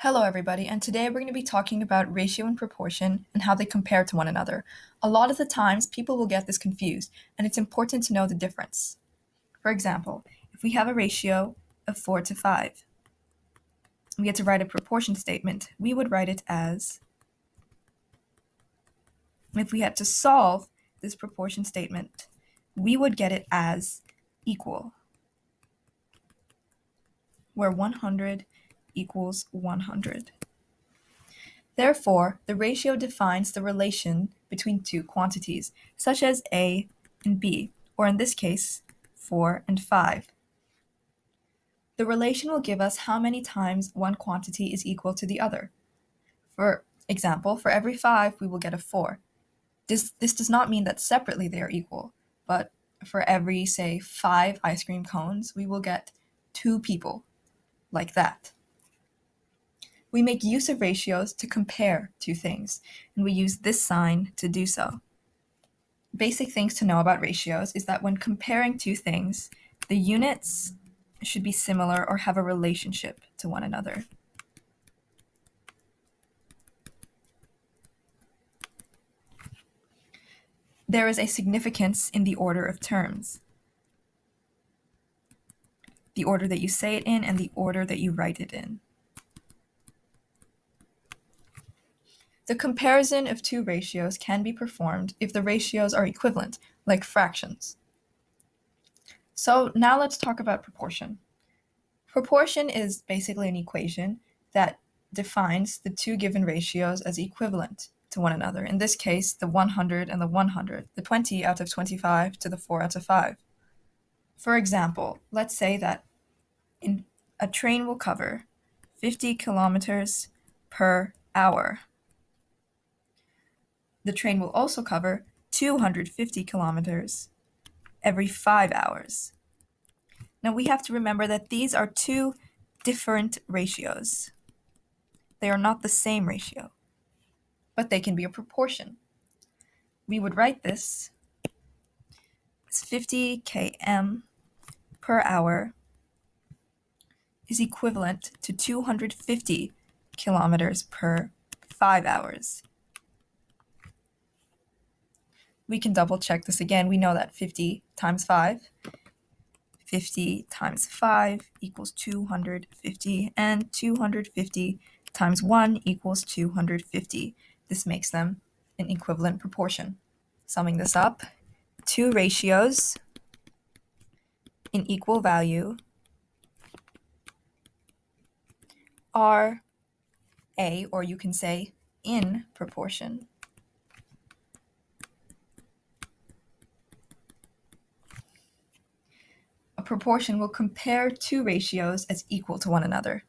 Hello everybody, and today we're going to be talking about ratio and proportion and how they compare to one another. A lot of the times people will get this confused, and it's important to know the difference. For example, if we have a ratio of 4 to 5, we get to write a proportion statement. We would write it as, if we had to solve this proportion statement, we would get it as equal, where 100 equals 100. Therefore, the ratio defines the relation between two quantities, such as A and B, or in this case, 4 and 5. The relation will give us how many times one quantity is equal to the other. For example, for every 5, we will get a 4. This does not mean that separately they are equal, but for every, say, 5 ice cream cones, we will get 2 people, like that. We make use of ratios to compare two things, and we use this sign to do so. Basic things to know about ratios is that when comparing two things, the units should be similar or have a relationship to one another. There is a significance in the order of terms. The order that you say it in and the order that you write it in. The comparison of two ratios can be performed if the ratios are equivalent, like fractions. So now let's talk about proportion. Proportion is basically an equation that defines the two given ratios as equivalent to one another. In this case, the 100 and the 100, the 20 out of 25 to the 4 out of 5. For example, let's say that a train will cover 50 kilometers per hour. The train will also cover 250 kilometers every 5 hours. Now we have to remember that these are two different ratios. They are not the same ratio, but they can be a proportion. We would write this as 50 km per hour is equivalent to 250 kilometers per 5 hours. We can double check this again. We know that 50 times 5, 50 times 5 equals 250, and 250 times 1 equals 250. This makes them an equivalent proportion. Summing this up, two ratios in equal value are A, or you can say in proportion. A proportion will compare two ratios as equal to one another.